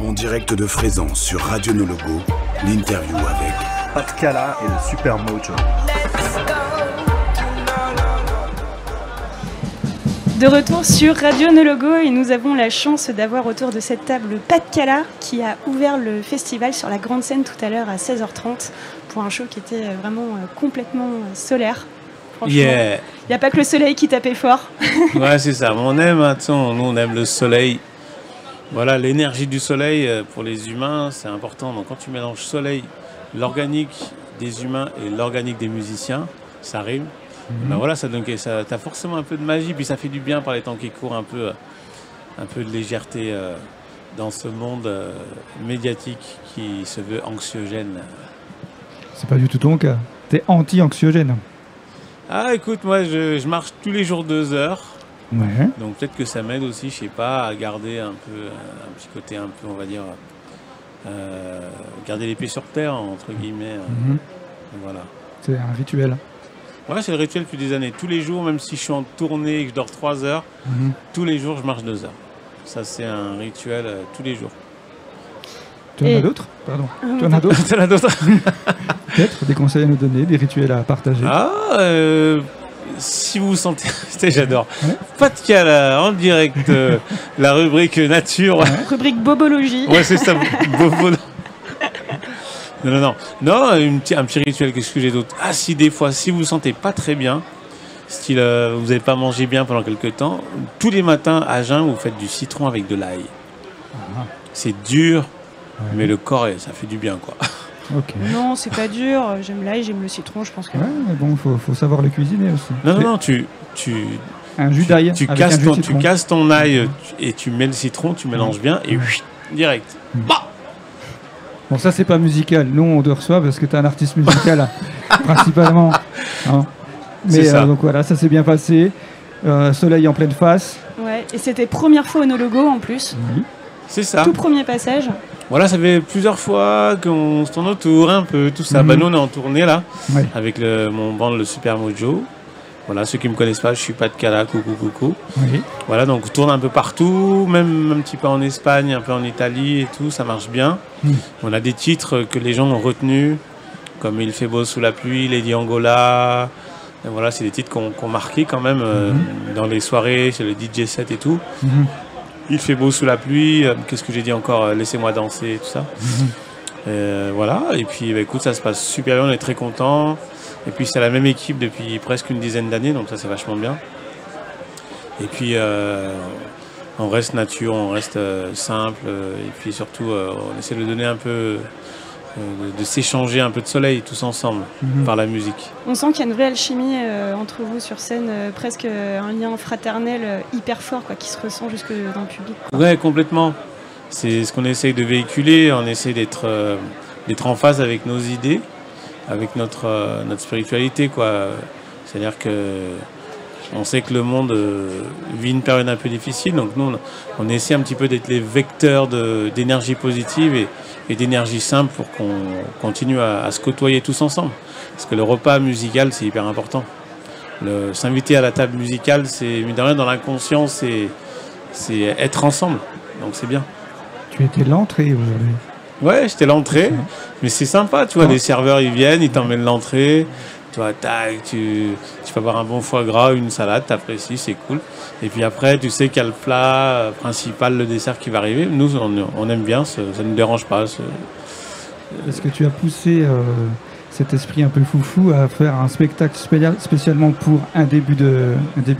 En direct de Frézan sur Radio Nologo, l'interview avec Pat Cala et le Super Mojo. De retour sur Radio Nologo et nous avons la chance d'avoir autour de cette table Pat Cala qui a ouvert le festival sur la grande scène tout à l'heure à 16h30 pour un show qui était vraiment complètement solaire. Franchement, il n'y a pas que le soleil qui tapait fort. Ouais, c'est ça. On aime, nous on aime le soleil. Voilà, l'énergie du soleil pour les humains, c'est important. Donc quand tu mélanges soleil, l'organique des humains et l'organique des musiciens, ça rime. Ben voilà, ça t'as forcément un peu de magie, puis ça fait du bien par les temps qui courent, un peu de légèreté dans ce monde médiatique qui se veut anxiogène. C'est pas du tout ton cas. T'es anti-anxiogène. Ah, écoute, moi je marche tous les jours 2 heures. Ouais. Donc peut-être que ça m'aide aussi, je sais pas, à garder un petit côté un peu, on va dire, garder les pieds sur terre, entre guillemets. Voilà. C'est un rituel. Ouais, c'est le rituel depuis des années. Tous les jours, même si je suis en tournée et que je dors 3 heures, tous les jours je marche 2 heures. Ça, c'est un rituel tous les jours. Tu en as d'autres ? Pardon. Tu en as d'autres ? T'en as d'autres ? Peut-être des conseils à nous donner, des rituels à partager. Si vous vous sentez... J'adore. Ouais. Pat Cala, en direct, la rubrique nature. Ouais. Rubrique bobologie. Ouais, c'est ça, bobologie. Non, un petit rituel, qu'est-ce que j'ai d'autre ? Ah, si des fois, si vous vous sentez pas très bien, style vous n'avez pas mangé bien pendant quelques temps, tous les matins à jeun, vous faites du citron avec de l'ail. C'est dur, mais le corps, ça fait du bien, quoi. Okay. Non, c'est pas dur. J'aime l'ail, j'aime le citron, je pense que... Ouais, mais bon, faut savoir le cuisiner aussi. Non, un jus d'ail. Tu casses ton ail et tu mets le citron, tu mélanges bien et direct. Bah. Bon, ça, c'est pas musical. Nous, on te reçoit parce que t'es un artiste musical, principalement. Hein. Mais donc voilà, ça s'est bien passé. Soleil en pleine face. Ouais, et c'était première fois au Nologo en plus. Oui. C'est ça. Tout premier passage. Voilà, ça fait plusieurs fois qu'on se tourne autour, un peu, tout ça. Bah, nous, on est en tournée, là, avec mon band, le Super Mojo. Voilà, ceux qui ne me connaissent pas, je suis Pat Cala, coucou. Oui. Voilà, donc on tourne un peu partout, même un petit peu en Espagne, un peu en Italie et tout, ça marche bien. On a des titres que les gens ont retenus, comme Il fait beau sous la pluie, Lady Angola. Et voilà, c'est des titres qu'on marqué quand même dans les soirées, sur le DJ set et tout. Il fait beau sous la pluie, qu'est-ce que j'ai dit encore, laissez-moi danser, tout ça. Voilà, et puis bah, écoute, ça se passe super bien, on est très contents. Et puis c'est la même équipe depuis presque une dizaine d'années, donc ça c'est vachement bien. Et puis on reste nature, on reste simple, et puis surtout on essaie de donner un peu, de s'échanger un peu de soleil tous ensemble par la musique. On sent qu'il y a une vraie alchimie entre vous sur scène, presque un lien fraternel hyper fort quoi, qui se ressent jusque dans le public. Quoi. Ouais, complètement. C'est ce qu'on essaye de véhiculer, on essaie d'être en phase avec nos idées, avec notre spiritualité, quoi. C'est-à-dire que on sait que le monde vit une période un peu difficile, donc nous on essaie un petit peu d'être les vecteurs d'énergie positive et d'énergie simple pour qu'on continue à se côtoyer tous ensemble. Parce que le repas musical, c'est hyper important. S'inviter à la table musicale, c'est, mine de rien, dans l'inconscient, c'est être ensemble. Donc c'est bien. Tu étais l'entrée aujourd'hui. Ouais, j'étais l'entrée, mais c'est sympa, tu vois, les serveurs ils viennent, ils t'emmènent l'entrée, tu vois, tac, tu peux avoir un bon foie gras, une salade, t'apprécies, c'est cool. Et puis après, tu sais qu'il y a le plat principal, le dessert qui va arriver. Nous, on aime bien, ça ne nous dérange pas. Est-ce que tu as poussé cet esprit un peu foufou à faire un spectacle spécialement pour un début de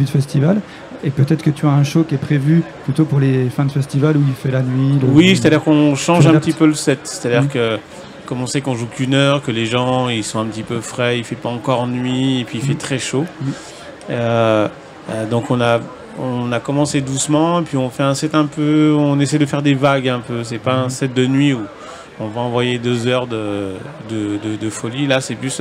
festival ? Et peut-être que tu as un show qui est prévu plutôt pour les fins de festival où il fait la nuit. Oui, c'est-à-dire qu'on change un petit peu le set. C'est-à-dire que, comme on sait qu'on joue qu'1 heure, que les gens ils sont un petit peu frais, il ne fait pas encore nuit, et puis il fait très chaud. Donc on a commencé doucement, et puis on fait un set un peu, on essaie de faire des vagues un peu. C'est pas un set de nuit où on va envoyer 2 heures de folie. Là, c'est plus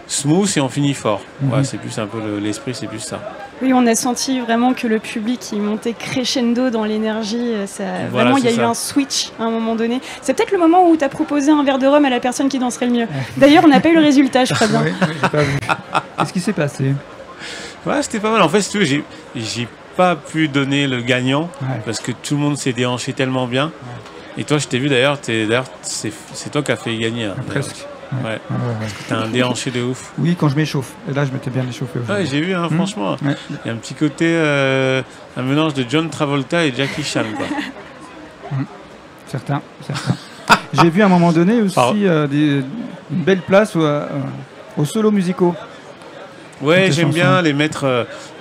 smooth et on finit fort. Ouais, c'est plus un peu l'esprit, c'est plus ça. Oui, on a senti vraiment que le public il montait crescendo dans l'énergie. Voilà, vraiment, il y a eu un switch à un moment donné. C'est peut-être le moment où tu as proposé un verre de rhum à la personne qui danserait le mieux. D'ailleurs, on n'a pas eu le résultat, je crois bien. Oui, j'ai pas vu. Qu'est-ce qui s'est passé ? Ouais, c'était pas mal. En fait, si tu veux, j'ai pas pu donner le gagnant parce que tout le monde s'est déhanché tellement bien. Et toi, je t'ai vu d'ailleurs, c'est toi qui as fait gagner. Hein, presque. Ouais. T'as un déhanché de ouf. Oui, quand je m'échauffe. Et là, je m'étais bien échauffé. Ouais, j'ai vu, hein, franchement. Ouais. Il y a un petit côté, un mélange de John Travolta et Jackie Chan, quoi. Certains. J'ai vu à un moment donné aussi une belle place aux solos musicaux. Ouais, j'aime bien mettre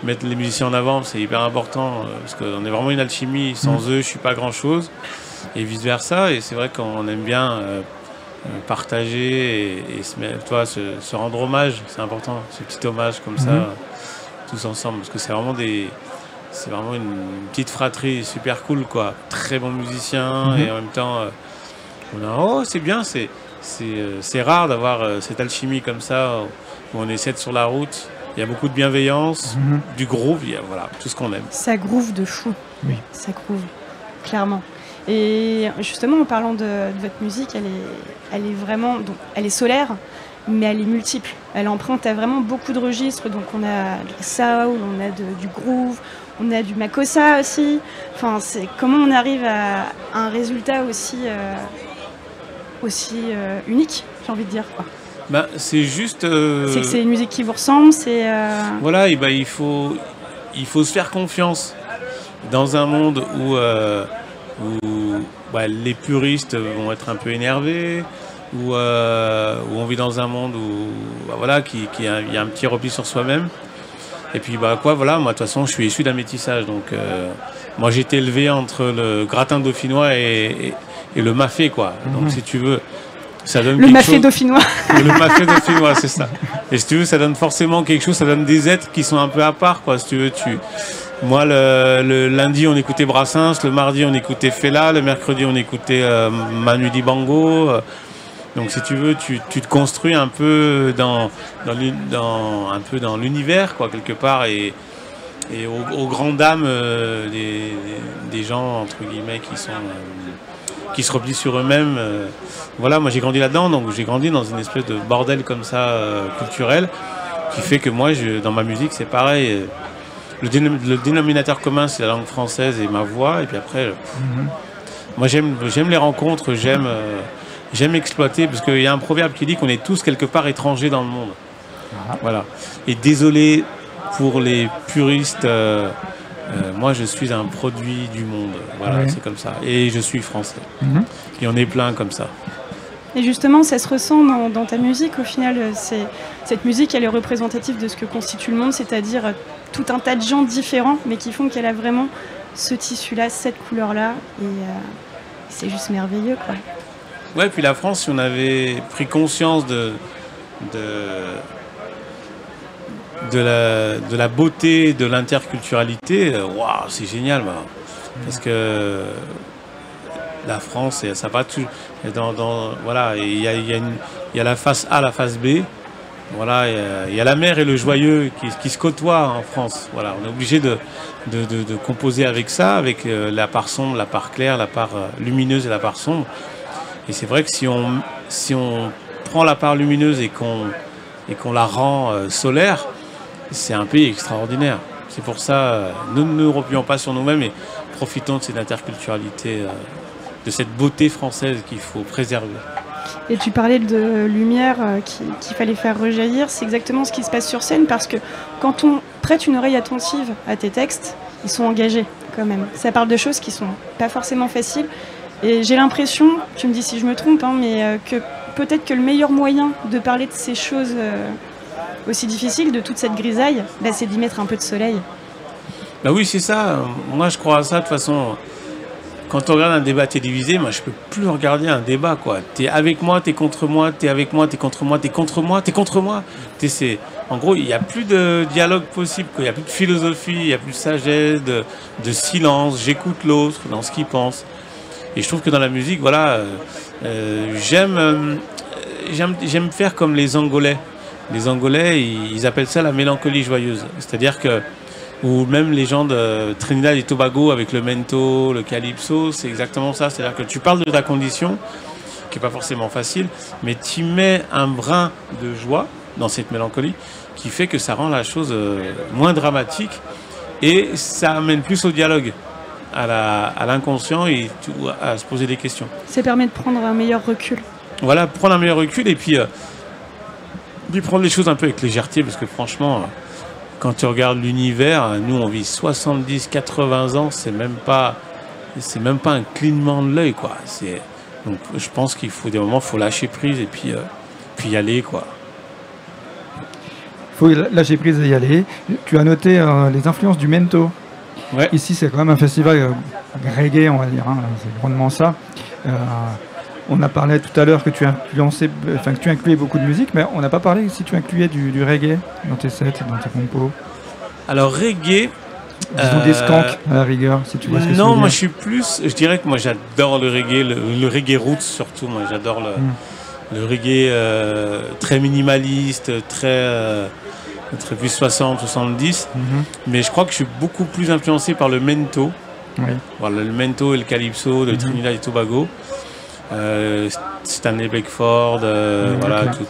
les musiciens en avant, c'est hyper important, parce qu'on est vraiment une alchimie. Sans eux, je suis pas grand-chose. Et vice-versa. Et c'est vrai qu'on aime bien partager et se rendre hommage. C'est important, ce petit hommage comme ça, tous ensemble. Parce que c'est vraiment une petite fratrie super cool, quoi. Très bons musiciens et en même temps, c'est bien, c'est rare d'avoir cette alchimie comme ça où on est 7 sur la route. Il y a beaucoup de bienveillance, du groove, voilà, tout ce qu'on aime. Ça groove de fou. Oui. Ça groove, clairement. Et justement, en parlant de votre musique, elle est vraiment, donc, elle est solaire, mais elle est multiple. Elle emprunte à vraiment beaucoup de registres. Donc on a du soul, on a du groove, on a du makossa aussi. Enfin, c'est comment on arrive à un résultat aussi unique, j'ai envie de dire, quoi. Bah, c'est juste. C'est que c'est une musique qui vous ressemble, c'est. Voilà, et il faut se faire confiance dans un monde où les puristes vont être un peu énervés, où on vit dans un monde où il y a un petit repli sur soi-même. Et puis moi de toute façon je suis issu d'un métissage, donc moi j'ai été élevé entre le gratin dauphinois et le mafé, quoi. Donc si tu veux, ça donne le mafé dauphinois. Le mafé dauphinois, c'est ça. Et si tu veux, ça donne forcément quelque chose, ça donne des êtres qui sont un peu à part, quoi. Si tu veux, moi, le lundi, on écoutait Brassens, le mardi, on écoutait Fela, le mercredi, on écoutait Manu Dibango. Donc, si tu veux, tu te construis un peu dans l'univers, quoi, quelque part, et aux grandes dames des gens, entre guillemets, qui se replient sur eux-mêmes. Voilà, moi, j'ai grandi là-dedans, donc j'ai grandi dans une espèce de bordel comme ça, culturel, qui fait que moi, dans ma musique, c'est pareil. Le dénominateur commun, c'est la langue française et ma voix. Et puis après, moi, j'aime les rencontres, j'aime exploiter, parce qu'il y a un proverbe qui dit qu'on est tous quelque part étrangers dans le monde. Voilà. Et désolé pour les puristes, moi, je suis un produit du monde. Voilà, c'est comme ça. Et je suis français. Il y en a plein comme ça. Et justement, ça se ressent dans ta musique. Au final, cette musique, elle est représentative de ce que constitue le monde, c'est-à-dire tout un tas de gens différents, mais qui font qu'elle a vraiment ce tissu-là, cette couleur-là. Et c'est juste merveilleux, quoi. Ouais, puis la France, si on avait pris conscience de la beauté, de l'interculturalité, waouh, c'est génial, bah. Parce que la France, ça va tout. Voilà, il y a la face A, la face B. Voilà, il y a la mer et le joyeux qui se côtoient en France. Voilà, on est obligé de composer avec ça, avec la part sombre, la part claire, la part lumineuse et la part sombre. Et c'est vrai que si on prend la part lumineuse et qu'on la rend solaire, c'est un pays extraordinaire. C'est pour ça, nous ne nous replions pas sur nous-mêmes et profitons de cette interculturalité, de cette beauté française qu'il faut préserver. Et tu parlais de lumière qu'il fallait faire rejaillir. C'est exactement ce qui se passe sur scène, parce que quand on prête une oreille attentive à tes textes, ils sont engagés quand même. Ça parle de choses qui sont pas forcément faciles. Et j'ai l'impression, tu me dis si je me trompe, hein, mais que peut-être que le meilleur moyen de parler de ces choses aussi difficiles, de toute cette grisaille, c'est d'y mettre un peu de soleil. Bah oui, c'est ça. Moi, je crois à ça de toute façon. Quand on regarde un débat télévisé, moi, je peux plus regarder un débat, quoi. T'es avec moi, t'es contre moi, t'es avec moi, t'es contre moi, t'es contre moi, t'es contre moi. En gros, il n'y a plus de dialogue possible, quoi. Il n'y a plus de philosophie, il n'y a plus de sagesse, de silence. J'écoute l'autre dans ce qu'il pense. Et je trouve que dans la musique, voilà, j'aime faire comme les Angolais. Les Angolais, ils appellent ça la mélancolie joyeuse. C'est-à-dire que, ou même les gens de Trinidad et Tobago avec le mento, le calypso, c'est exactement ça. C'est-à-dire que tu parles de ta condition, qui n'est pas forcément facile, mais tu mets un brin de joie dans cette mélancolie qui fait que ça rend la chose moins dramatique et ça amène plus au dialogue. à l'inconscient et à se poser des questions. Ça permet de prendre un meilleur recul. Voilà, prendre un meilleur recul et puis prendre les choses un peu avec légèreté, parce que franchement, quand tu regardes l'univers, nous on vit 70-80 ans, c'est même pas un clignement de l'œil, quoi. Donc je pense qu'il faut des moments, faut lâcher prise et puis y aller, quoi. Faut lâcher prise et y aller. Tu as noté les influences du mento. Ouais. Ici, c'est quand même un festival reggae, on va dire. Hein, c'est grandement ça. On a parlé tout à l'heure que tu incluais beaucoup de musique, mais on n'a pas parlé si tu incluais du reggae dans tes sets, dans tes compos. Alors reggae. Disons des skanks à la rigueur, si tu vois ce que non, moi je dirais que moi j'adore le reggae, le reggae roots surtout. Moi j'adore le reggae très minimaliste, très plus 60-70. Mais je crois que je suis beaucoup plus influencé par le mento. Oui. Voilà, le mento et le calypso de Trinidad et Tobago. Stanley Beckford, voilà, tout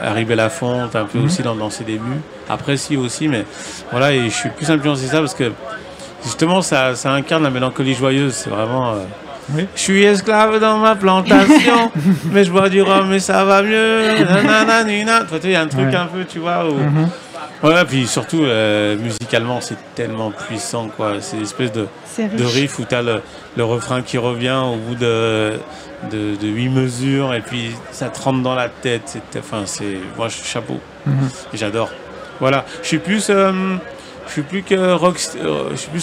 Harry Belafonte, un peu aussi dans ses débuts. Après si aussi, mais voilà, et je suis plus influencé ça parce que justement ça incarne la mélancolie joyeuse. C'est vraiment oui. Je suis esclave dans ma plantation, mais je bois du rhum et ça va mieux. Il y a un truc un peu, tu vois. Voilà, puis surtout musicalement c'est tellement puissant, quoi. C'est une espèce de riff où tu as le refrain qui revient au bout de 8 mesures et puis ça te rentre dans la tête. Moi chapeau. Et j'adore. Voilà, je suis plus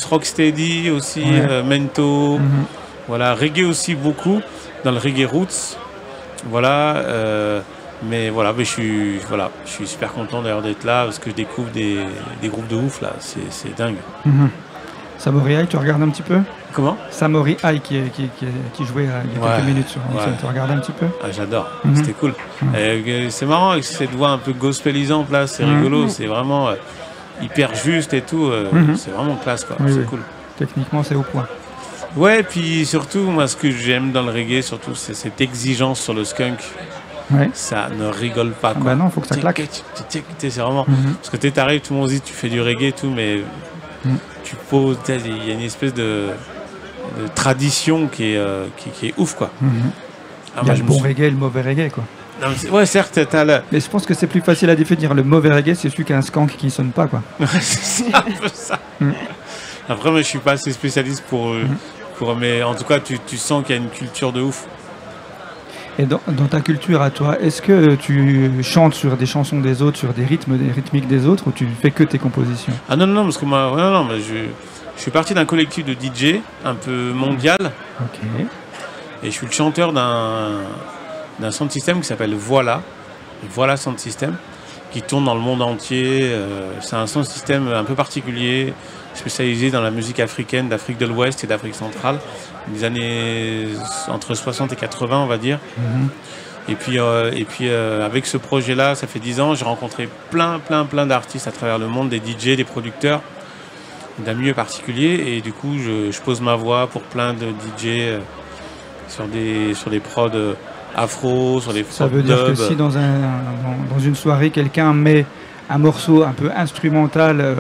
rocksteady aussi, mento. Voilà, reggae aussi beaucoup dans le reggae roots. Voilà. Mais voilà, je suis super content d'ailleurs d'être là parce que je découvre des groupes de ouf là, c'est dingue. Samory High, tu regardes un petit peu? Comment? Samory High qui jouait il y a quelques minutes sur scène, tu regardes un petit peu? Ah, j'adore, c'était cool. C'est marrant avec cette voix un peu gospelisante là, c'est rigolo, c'est vraiment hyper juste et tout, c'est vraiment classe, quoi. C'est cool. Techniquement c'est au point. Ouais, et puis surtout, moi ce que j'aime dans le reggae, surtout, c'est cette exigence sur le skunk. Ouais. Ça ne rigole pas, quoi. Bah non, faut que ça claque. C'est vraiment parce que t'arrives, tout le monde dit tu fais du reggae et tout, mais tu poses, il y a une espèce de tradition qui est ouf, quoi. Il y a le bon reggae et le mauvais reggae, quoi. Non, ouais, certes, mais je pense que c'est plus facile à définir. Le mauvais reggae, c'est celui qui a un skank qui sonne pas, quoi. C'est un peu ça. Après, moi, je suis pas assez spécialiste pour mais en tout cas, tu sens qu'il y a une culture de ouf. Et dans ta culture à toi, est-ce que tu chantes sur des chansons des autres, sur des rythmiques des autres, ou tu fais que tes compositions? Ah non, parce que moi, je suis parti d'un collectif de DJ un peu mondial. Ok. Et je suis le chanteur d'un sound system qui s'appelle Voilà Sound System, qui tourne dans le monde entier. C'est un sound system un peu particulier, spécialisé dans la musique africaine, d'Afrique de l'Ouest et d'Afrique centrale, des années entre 60 et 80, on va dire. Et puis avec ce projet-là, ça fait 10 ans, j'ai rencontré plein d'artistes à travers le monde, des DJ, des producteurs, d'un milieu particulier. Et du coup, je pose ma voix pour plein de DJ sur des prods afro, sur des prods Ça veut dire que si dans une soirée, quelqu'un met un morceau un peu instrumental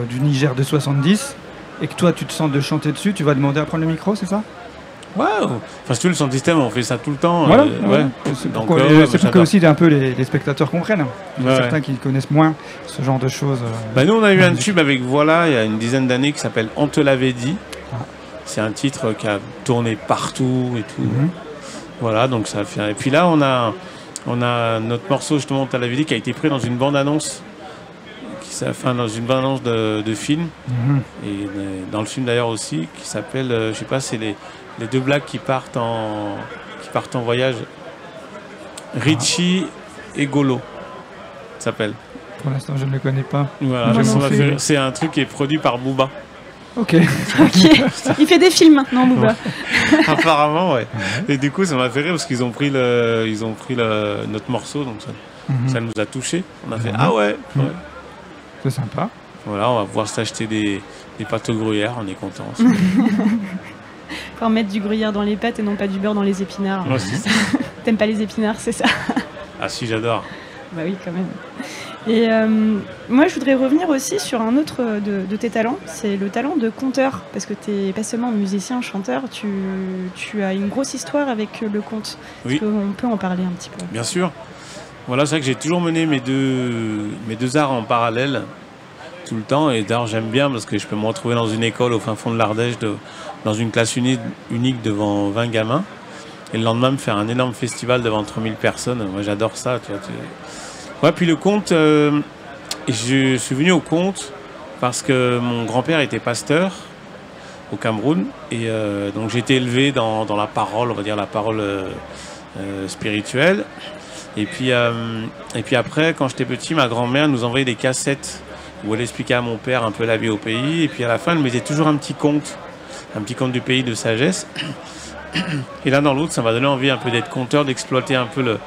du Niger de 70 et que toi tu te sens de chanter dessus, tu vas demander à prendre le micro, c'est ça? Wow. Enfin, le son système, on fait ça tout le temps. Voilà, c'est pour que aussi un peu les spectateurs comprennent. Il y a certains qui connaissent moins ce genre de choses. Nous, on a eu un tube avec Voilà il y a une dizaine d'années qui s'appelle On te l'avait dit. C'est un titre qui a tourné partout et tout. Voilà, donc ça fait. Et puis là, on a notre morceau justement On te l'avait dit qui a été pris dans une bande-annonce. Dans une bande-annonce de film, et dans le film d'ailleurs aussi, qui s'appelle, je sais pas, c'est les deux blacks qui partent en voyage. Richie et Golo, ça s'appelle. Pour l'instant, je ne le connais pas. Voilà, c'est un truc qui est produit par Booba. Ok. Il fait des films maintenant, Booba. Apparemment, ouais. Et du coup, ça m'a fait rire parce qu'ils ont pris notre morceau, donc ça nous a touchés. On a fait ah ouais. C'est sympa. Voilà, on va pouvoir s'acheter des pâtes au gruyère, on est content. Faut mettre du gruyère dans les pâtes et non pas du beurre dans les épinards. Ouais, c'est ça. T'aimes pas les épinards, c'est ça? Ah si, j'adore. Bah oui, quand même. Et moi, je voudrais revenir aussi sur un autre de tes talents, c'est le talent de conteur, parce que tu n'es pas seulement musicien, chanteur, tu as une grosse histoire avec le conte. Oui. Est-ce qu'on peut en parler un petit peu? Bien sûr. Voilà, c'est vrai que j'ai toujours mené mes deux arts en parallèle tout le temps, et d'ailleurs j'aime bien parce que je peux me retrouver dans une école au fin fond de l'Ardèche, dans une classe unique devant 20 gamins, et le lendemain me faire un énorme festival devant 3000 personnes. Moi j'adore ça, tu vois. Ouais, puis le conte, je suis venu au conte parce que mon grand-père était pasteur au Cameroun, et donc j'ai été élevé dans la parole, on va dire la parole spirituelle. Et puis après, quand j'étais petit, ma grand-mère nous envoyait des cassettes où elle expliquait à mon père un peu la vie au pays, et puis à la fin elle mettait toujours un petit conte du pays de sagesse. Et l'un dans l'autre, ça m'a donné envie un peu d'être conteur, d'exploiter un peu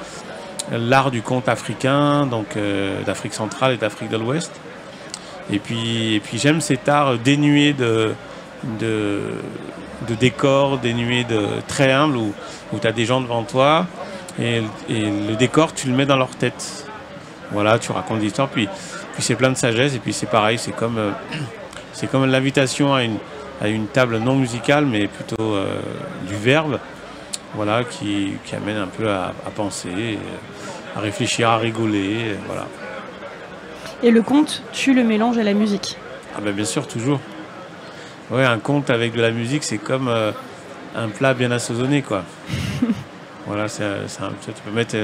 l'art du conte africain, donc d'Afrique centrale et d'Afrique de l'Ouest. Et puis j'aime cet art dénué de décor, dénué de très humble, où tu as des gens devant toi, et le décor, tu le mets dans leur tête. Voilà, tu racontes l'histoire, puis c'est plein de sagesse, et puis c'est pareil, c'est comme l'invitation à une table non musicale, mais plutôt du verbe, voilà, qui amène un peu à penser, à réfléchir, à rigoler, voilà. Et le conte, tu le mélanges à la musique? Ah ben bien sûr, toujours. Ouais, un conte avec de la musique, c'est comme un plat bien assaisonné, quoi. Voilà, tu peux mettre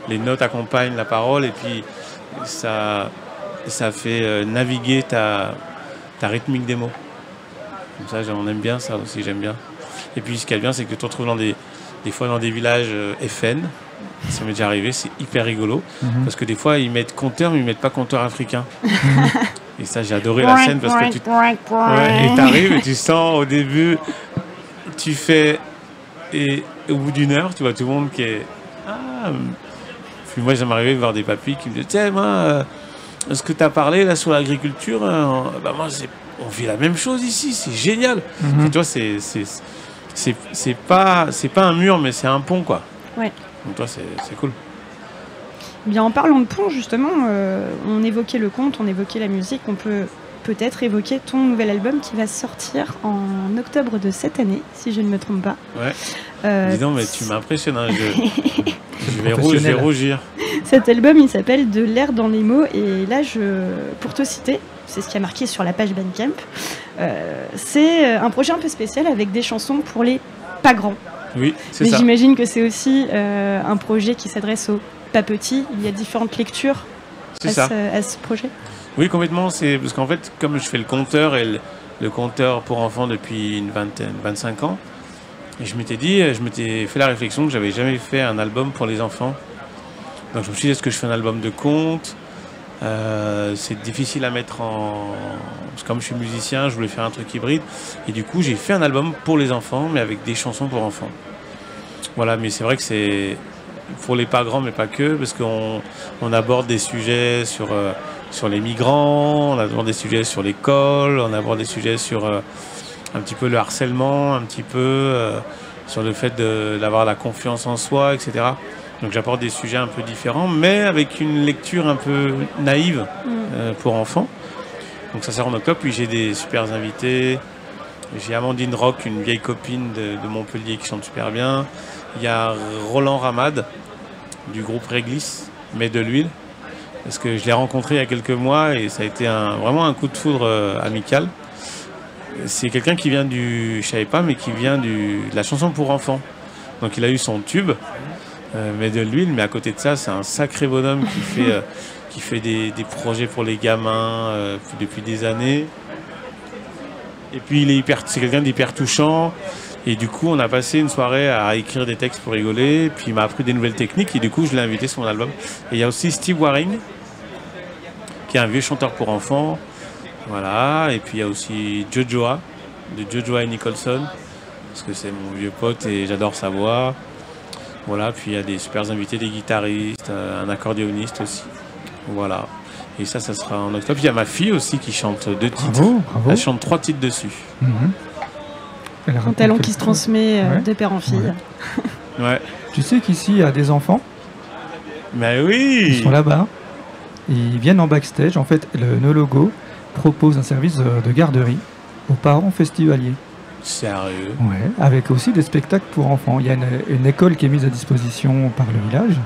les notes accompagnent la parole, et puis ça fait naviguer ta rythmique des mots. Comme ça, on aime bien ça aussi, j'aime bien. Et puis ce qui est bien, c'est que tu te retrouves des fois dans des villages FN. Ça m'est déjà arrivé, c'est hyper rigolo. Parce que des fois, ils mettent conteur, mais ils mettent pas conteur africain. Et ça, j'ai adoré la scène parce que tu t'arrives et tu sens au début, tu fais... Et au bout d'une heure, tu vois tout le monde qui est... Puis moi, ça m'est arrivé de voir des papis qui me disaient, tiens, moi, est-ce que tu as parlé là sur l'agriculture? Bah, moi, on vit la même chose ici, c'est génial. Et toi, c'est pas un mur, mais c'est un pont, quoi. Ouais. Donc toi, c'est cool. Bien, en parlant de pont, justement, on évoquait le conte, on évoquait la musique, on peut peut-être évoquer ton nouvel album qui va sortir en octobre de cette année, si je ne me trompe pas. Ouais. Dis donc, mais tu m'impressionnes, hein. Je vais rougir. Cet album, il s'appelle De l'air dans les mots, et là, pour te citer, c'est ce qui a marqué sur la page Bandcamp, c'est un projet un peu spécial avec des chansons pour les pas grands. Oui, c'est ça. Mais j'imagine que c'est aussi un projet qui s'adresse aux pas petits. Il y a différentes lectures à ce projet. Oui, complètement. C'est parce qu'en fait, comme je fais le conteur et le conteur pour enfants depuis une 25 ans, et je m'étais fait la réflexion que j'avais jamais fait un album pour les enfants. Donc je me suis dit, est-ce que je fais un album de contes? C'est difficile à mettre parce que comme je suis musicien, je voulais faire un truc hybride. Et du coup, j'ai fait un album pour les enfants, mais avec des chansons pour enfants. Voilà, mais c'est vrai que c'est pour les pas grands, mais pas que, parce qu'on aborde des sujets sur les migrants, on aborde des sujets sur l'école, on aborde des sujets sur un petit peu le harcèlement, un petit peu sur le fait d'avoir la confiance en soi, etc. Donc j'apporte des sujets un peu différents, mais avec une lecture un peu naïve pour enfants. Donc ça sort en octobre, puis j'ai des super invités. J'ai Amandine Rock, une vieille copine de Montpellier qui chante super bien. Il y a Roland Ramad du groupe Réglisse, mais de l'huile. Parce que je l'ai rencontré il y a quelques mois et ça a été vraiment un coup de foudre amical. C'est quelqu'un qui vient je savais pas, mais qui vient de la chanson pour enfants. Donc il a eu son tube, mais de l'huile. Mais à côté de ça, c'est un sacré bonhomme qui fait des projets pour les gamins depuis des années. Et puis c'est quelqu'un d'hyper touchant. Et du coup, on a passé une soirée à écrire des textes pour rigoler. Puis il m'a appris des nouvelles techniques et du coup, je l'ai invité sur mon album. Et il y a aussi Steve Waring, qui est un vieux chanteur pour enfants. Voilà. Et puis il y a aussi Jojoa, de Jojoa et Nicholson, parce que c'est mon vieux pote et j'adore sa voix. Voilà. Puis il y a des super invités, des guitaristes, un accordéoniste aussi. Voilà. Et ça sera en octobre. Il y a ma fille aussi qui chante 2 titres. Bravo. Elle chante 3 titres dessus. Un talent qui se transmet de père en fille. Ouais. Tu sais qu'ici, il y a des enfants. Mais oui. Ils sont là-bas. ils viennent en backstage. En fait, le No Logo propose un service de garderie aux parents festivaliers. Sérieux? Ouais, avec aussi des spectacles pour enfants. Il y a une école qui est mise à disposition par le village.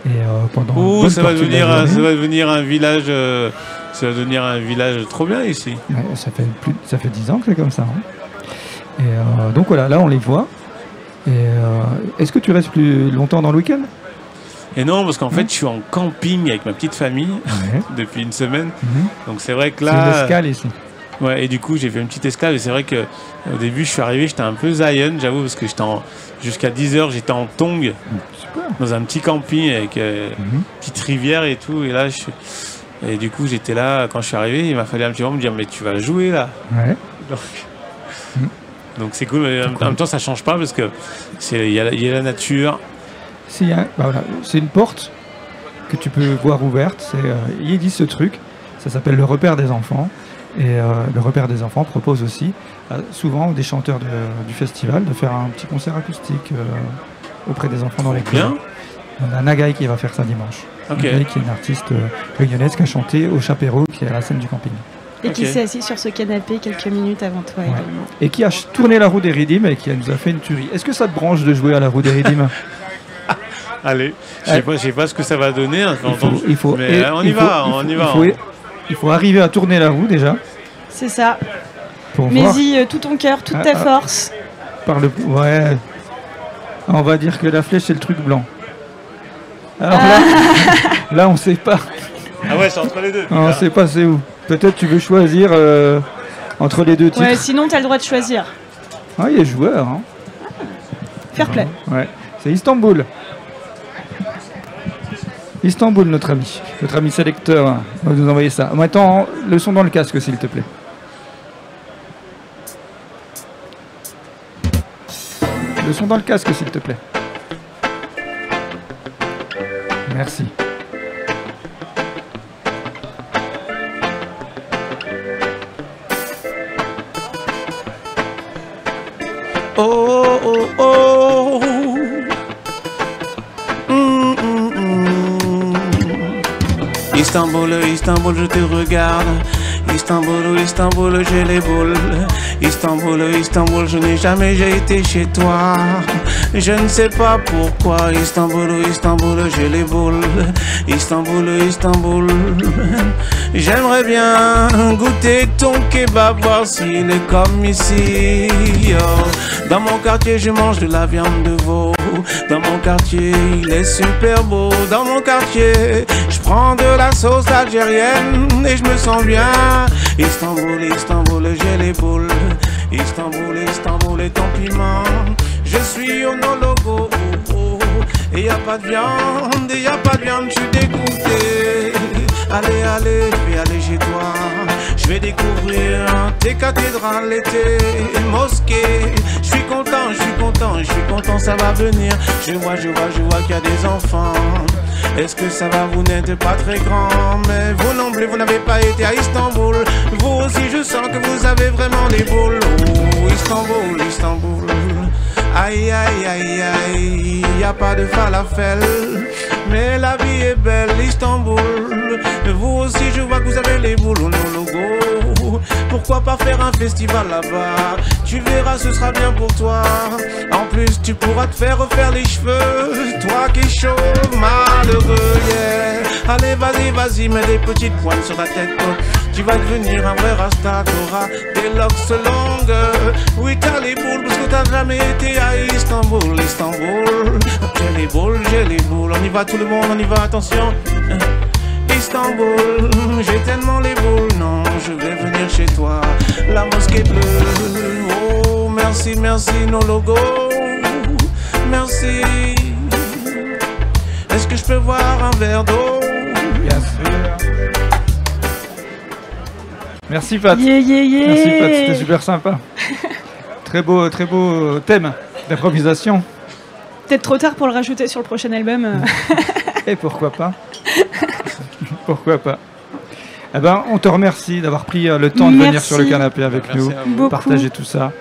Et pendant ça va devenir un village. Ça va devenir un village trop bien ici. Ouais, ça fait 10 ans que c'est comme ça. Hein. Et donc voilà, là on les voit. Et est-ce que tu restes plus longtemps dans le week-end? Et non, parce qu'en fait, je suis en camping avec ma petite famille depuis une semaine. Donc c'est vrai que là... C'est une escale ici. Ouais, et du coup, j'ai fait une petite escale. Et c'est vrai qu'au début, je suis arrivé, j'étais un peu zaïen, j'avoue, parce que jusqu'à 10h, j'étais en tong dans un petit camping avec une petite rivière et tout. Et là, et du coup, j'étais là, quand je suis arrivé, il m'a fallu un petit moment me dire, mais tu vas jouer là. Ouais. Donc c'est cool, mais en même temps, ça change pas parce que il y a la nature. C'est une porte que tu peux voir ouverte. Il existe ce truc, ça s'appelle le repère des enfants. Et le repère des enfants propose aussi souvent des chanteurs du festival de faire un petit concert acoustique auprès des enfants dans les clubs. On a Nagaï qui va faire ça dimanche. Nagaï qui est une artiste réunionnaise qui a chanté au Chapéro, qui est à la scène du camping. Et qui s'est assis sur ce canapé quelques minutes avant toi également. Et qui a tourné la roue des Ridim et qui nous a fait une tuerie. Est-ce que ça te branche de jouer à la roue des Ridim? Allez, je sais pas ce que ça va donner. On y va. Il faut arriver à tourner la roue déjà. C'est ça. Mais tout ton cœur, toute ta force. Ouais. On va dire que la flèche c'est le truc blanc. Alors là on sait pas. Ah ouais, c'est entre les deux. On sait pas c'est où. Peut-être tu veux choisir entre les deux titres. Ouais, sinon t'as le droit de choisir. Ah, il est joueur. Hein. Fair play. Ouais. C'est Istanbul. Istanbul, notre ami sélecteur, va nous envoyer ça. Maintenant, le son dans le casque, s'il te plaît. Le son dans le casque, s'il te plaît. Merci. Oh, oh, oh. Istanbul, Istanbul, je te regarde. Istanbul, Istanbul, j'ai les boules. Istanbul, Istanbul, je n'ai jamais été chez toi. Je ne sais pas pourquoi. Istanbul, Istanbul, j'ai les boules. Istanbul, Istanbul, j'aimerais bien goûter ton kebab, voir s'il est comme ici. Oh. Dans mon quartier, je mange de la viande de veau. Dans mon quartier, il est super beau. Dans mon quartier, je prends de la sauce algérienne et je me sens bien. Istanbul, Istanbul, j'ai les boules. Istanbul, Istanbul et ton piment. Je suis au No Logo, oh, oh. Et y a pas de viande, et y a pas de viande, je suis dégoûté. Allez, allez, je vais aller chez toi. Je vais découvrir tes cathédrales et tes mosquées. Je suis content, je suis content, je suis content, ça va venir. Je vois qu'il y a des enfants. Est-ce que ça va, vous n'êtes pas très grand, mais vous non plus, vous n'avez pas été à Istanbul. Vous aussi, je sens que vous avez vraiment des boules. Oh, Istanbul, Istanbul. Aïe, aïe, aïe, aïe, y a pas de falafel, mais la vie est belle, Istanbul. Vous aussi, je vois que vous avez les boules au No Logo. Pourquoi pas faire un festival là-bas? Tu verras, ce sera bien pour toi. En plus, tu pourras te faire refaire les cheveux. Toi qui es chauve, malheureux, yeah. Allez, vas-y, vas-y, mets des petites pointes sur la tête. Tu vas devenir un vrai rasta, t'auras des locks longues. Oui, t'as les boules parce que t'as jamais été à Istanbul, Istanbul. J'ai les boules, on y va tout le monde, on y va, attention. Istanbul, j'ai tellement les boules, non, je vais venir chez toi. La mosquée bleue, oh, merci, merci, No Logo. Merci. Est-ce que je peux voir un verre d'eau? Bien sûr. Merci Pat. Yeah. Merci Pat, c'était super sympa. Très beau thème d'improvisation. Peut-être trop tard pour le rajouter sur le prochain album. Et pourquoi pas? Pourquoi pas? Eh ben, on te remercie d'avoir pris le temps de venir sur le canapé avec nous, partager tout ça.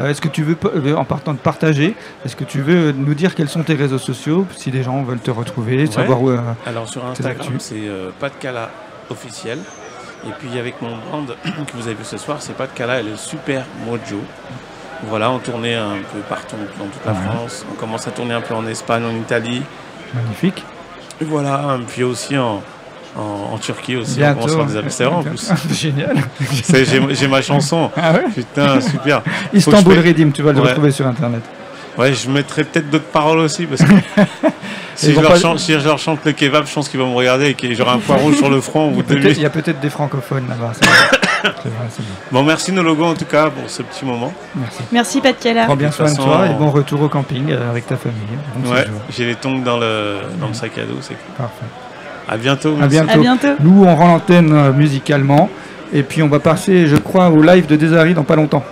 Est-ce que tu veux, en partant de partager, est-ce que tu veux nous dire quels sont tes réseaux sociaux, si les gens veulent te retrouver, savoir où... Alors sur Instagram, c'est Pas de Cala officiel. Et puis avec mon brand que vous avez vu ce soir, c'est Pas de Cala et le Super Mojo. Voilà, on tournait un peu partout dans toute la France. On commence à tourner un peu en Espagne, en Italie. Magnifique. Et voilà, puis aussi en Turquie aussi. Bientôt, on commence à faire des affaires en plus. Génial. J'ai ma chanson. Ah ouais. Putain, super. Istanbul Redim, tu vas le retrouver sur Internet. Ouais, je mettrai peut-être d'autres paroles aussi parce que si je leur chante le kebab, je pense qu'ils vont me regarder et que j'aurai un point rouge sur le front. Il y a peut-être des francophones là-bas. Bon, merci nos logos en tout cas pour ce petit moment. Merci Pas de Cala. Prends bien soin de toi et bon retour au camping avec ta famille. Bon j'ai les tongs dans le sac à dos, c'est cool. Parfait. À bientôt. À bientôt. Nous, on rend l'antenne musicalement et puis on va passer, je crois, au live de Desari dans pas longtemps.